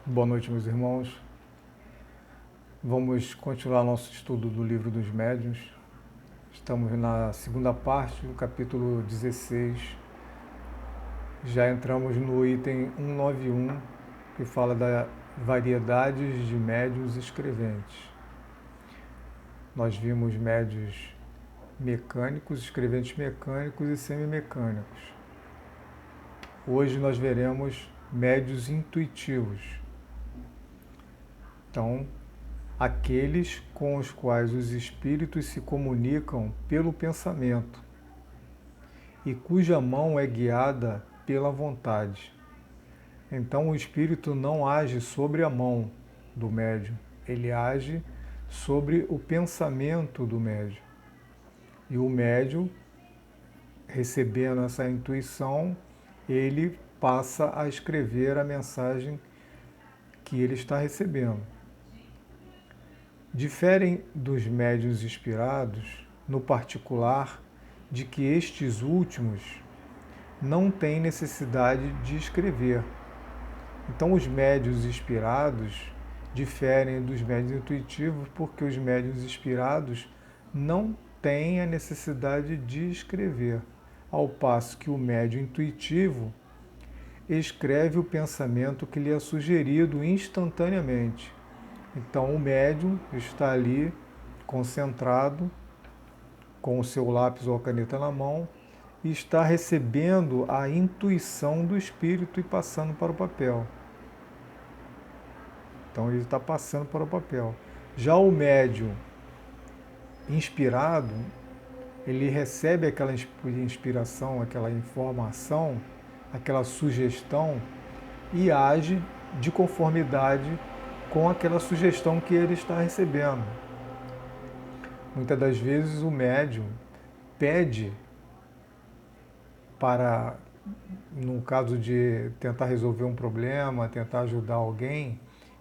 Boa noite, meus irmãos. Vamos continuar nosso estudo do Livro dos Médiuns. Estamos na segunda parte do capítulo 16. Já entramos no item 191, que fala da variedades de médiuns escreventes. Nós vimos médiuns mecânicos, escreventes mecânicos e semimecânicos. Hoje nós veremos médiuns intuitivos. Então, aqueles com os quais os espíritos se comunicam pelo pensamento e cuja mão é guiada pela vontade. Então, o espírito não age sobre a mão do médium, ele age sobre o pensamento do médium. E o médium, recebendo essa intuição, ele passa a escrever a mensagem que ele está recebendo. Diferem dos médiuns inspirados, no particular, de que estes últimos não têm necessidade de escrever. Então, os médiuns inspirados diferem dos médiuns intuitivos porque os médiuns inspirados não têm a necessidade de escrever, ao passo que o médium intuitivo escreve o pensamento que lhe é sugerido instantaneamente. Então, o médium está ali concentrado, com o seu lápis ou a caneta na mão, e está recebendo a intuição do espírito e passando para o papel. Então, ele está passando para o papel. Já o médium inspirado, ele recebe aquela inspiração, aquela informação, aquela sugestão e age de conformidade com aquela sugestão que ele está recebendo. Muitas das vezes o médium pede para, no caso de tentar resolver um problema, tentar ajudar alguém,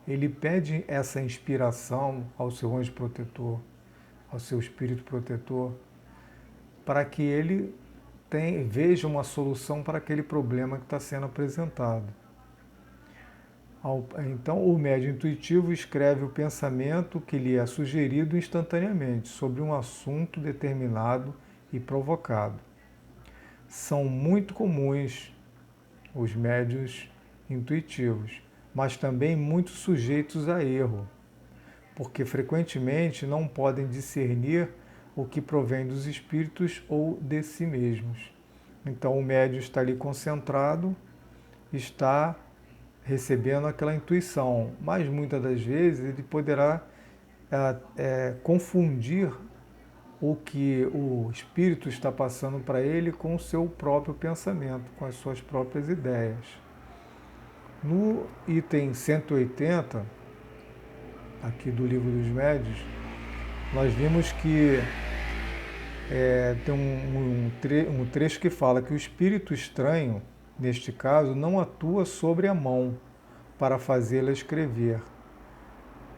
ele pede essa inspiração ao seu anjo protetor, ao seu espírito protetor, para que ele veja uma solução para aquele problema que está sendo apresentado. Então, o médium intuitivo escreve o pensamento que lhe é sugerido instantaneamente sobre um assunto determinado e provocado. São muito comuns os médiuns intuitivos, mas também muito sujeitos a erro, porque frequentemente não podem discernir o que provém dos espíritos ou de si mesmos. Então, o médium está ali concentrado, está recebendo aquela intuição, mas muitas das vezes ele poderá confundir o que o espírito está passando para ele com o seu próprio pensamento, com as suas próprias ideias. No item 180, aqui do Livro dos Médiuns, nós vimos que tem um trecho que fala que o espírito estranho, neste caso, não atua sobre a mão para fazê-la escrever.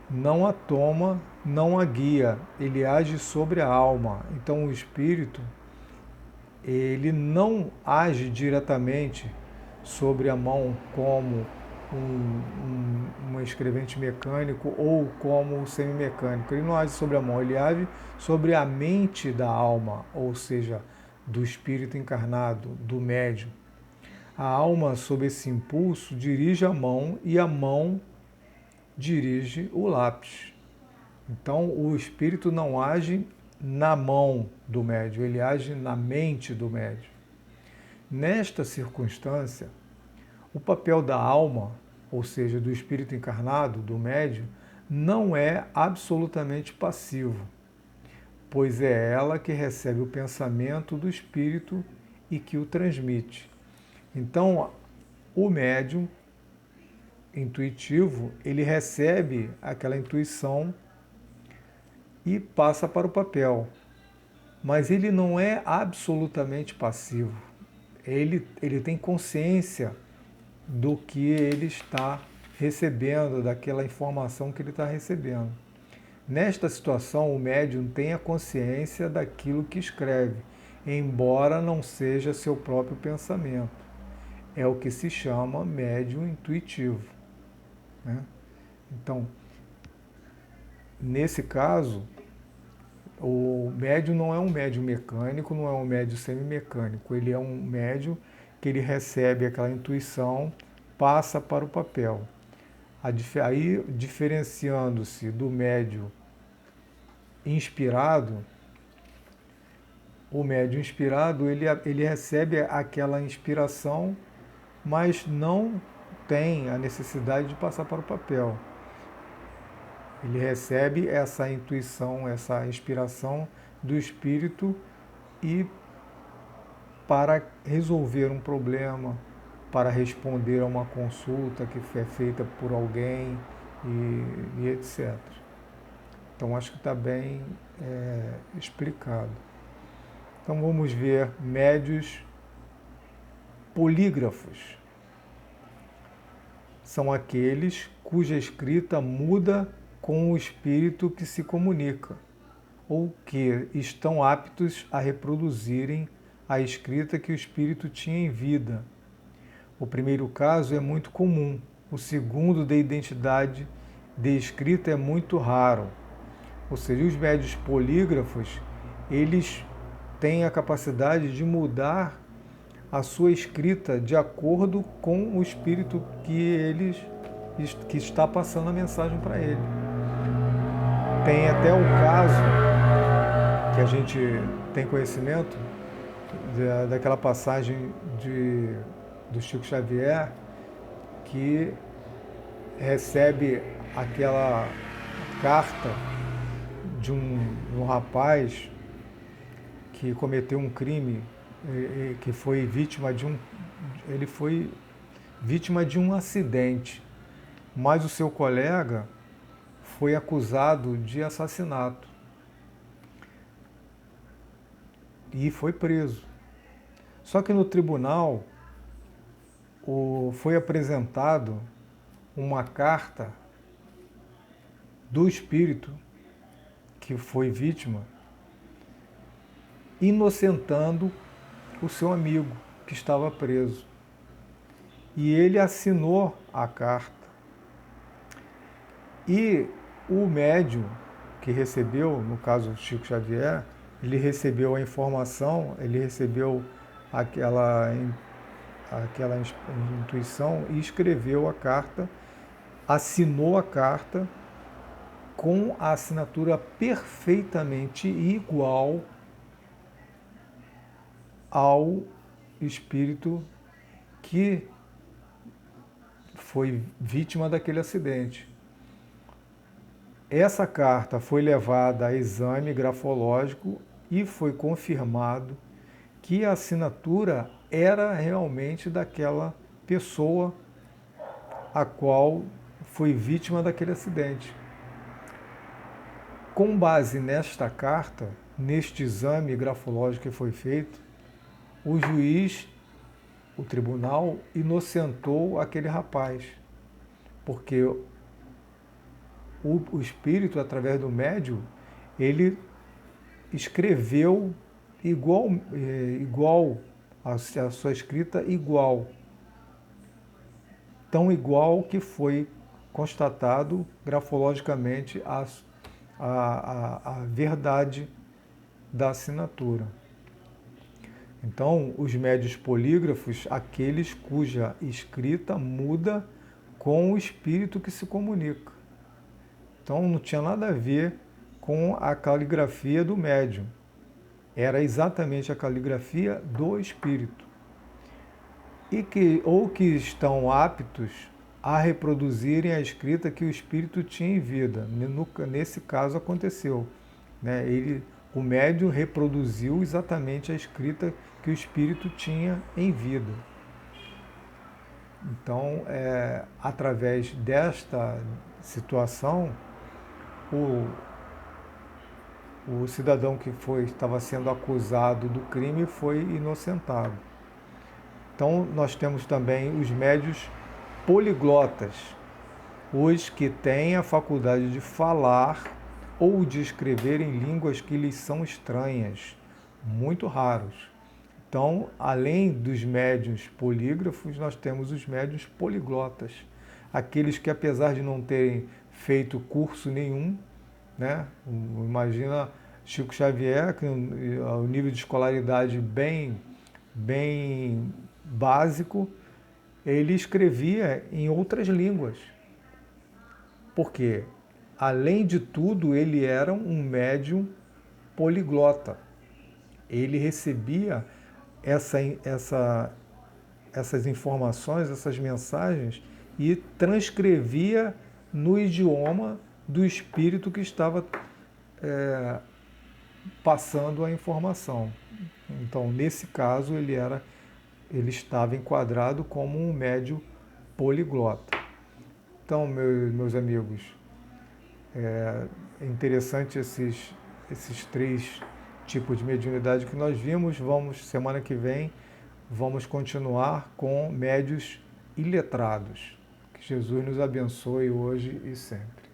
Não a toma, não a guia, ele age sobre a alma. Então o espírito, ele não age diretamente sobre a mão como um escrevente mecânico ou como um semimecânico. Ele não age sobre a mão, ele age sobre a mente da alma, ou seja, do espírito encarnado, do médium. A alma, sob esse impulso, dirige a mão e a mão dirige o lápis. Então, o espírito não age na mão do médium, ele age na mente do médium. Nesta circunstância, o papel da alma, ou seja, do espírito encarnado, do médium, não é absolutamente passivo, pois é ela que recebe o pensamento do espírito e que o transmite. Então, o médium intuitivo, ele recebe aquela intuição e passa para o papel. Mas ele não é absolutamente passivo. Ele tem consciência do que ele está recebendo, daquela informação que ele está recebendo. Nesta situação, o médium tem a consciência daquilo que escreve, embora não seja seu próprio pensamento. É o que se chama médium intuitivo. né? Então, nesse caso, o médium não é um médium mecânico, não é um médium semimecânico, ele é um médium que ele recebe aquela intuição, passa para o papel. Aí, diferenciando-se do médium inspirado, o médium inspirado, ele recebe aquela inspiração, mas não tem a necessidade de passar para o papel. Ele recebe essa intuição, essa inspiração do espírito e para resolver um problema, para responder a uma consulta que é feita por alguém e etc. Então acho que está bem explicado. Então vamos ver médios polígrafos. São aqueles cuja escrita muda com o espírito que se comunica, ou que estão aptos a reproduzirem a escrita que o espírito tinha em vida. O primeiro caso é muito comum, o segundo, de identidade de escrita, é muito raro. Ou seja, os médios polígrafos, eles têm a capacidade de mudar a sua escrita de acordo com o espírito que está passando a mensagem para ele. Tem até o caso que a gente tem conhecimento daquela passagem do Chico Xavier, que recebe aquela carta de um rapaz que cometeu um crime, que foi vítima ele foi vítima de um acidente, mas o seu colega foi acusado de assassinato e foi preso. Só que no tribunal foi apresentado uma carta do espírito que foi vítima, inocentando o seu amigo que estava preso. E ele assinou a carta. E o médium que recebeu, no caso Chico Xavier, ele recebeu a informação, ele recebeu aquela intuição e escreveu a carta, assinou a carta com a assinatura perfeitamente igual ao espírito que foi vítima daquele acidente. Essa carta foi levada a exame grafológico e foi confirmado que a assinatura era realmente daquela pessoa a qual foi vítima daquele acidente. Com base nesta carta, neste exame grafológico que foi feito, o juiz, o tribunal, inocentou aquele rapaz, porque o espírito, através do médium, ele escreveu igual a sua escrita igual, tão igual que foi constatado grafologicamente a verdade da assinatura. Então, os médios polígrafos, aqueles cuja escrita muda com o espírito que se comunica. Então, não tinha nada a ver com a caligrafia do médium. Era exatamente a caligrafia do espírito. Ou que estão aptos a reproduzirem a escrita que o espírito tinha em vida. Nesse caso aconteceu, né? O médium reproduziu exatamente a escrita que o espírito tinha em vida. Então, através desta situação, o cidadão que estava sendo acusado do crime foi inocentado. Então, nós temos também os médios poliglotas, os que têm a faculdade de falar ou de escrever em línguas que lhes são estranhas, muito raros. Então, além dos médiuns polígrafos, nós temos os médiuns poliglotas, aqueles que, apesar de não terem feito curso nenhum, né? Imagina Chico Xavier, que o nível de escolaridade bem básico, ele escrevia em outras línguas. Por quê? Além de tudo, ele era um médium poliglota. Ele recebia essas informações, essas mensagens e transcrevia no idioma do espírito que estava passando a informação. Então, nesse caso, ele estava enquadrado como um médium poliglota. Então, meus amigos, é interessante esses três tipos de mediunidade que nós vimos. Semana que vem, vamos continuar com médios iletrados. Que Jesus nos abençoe hoje e sempre.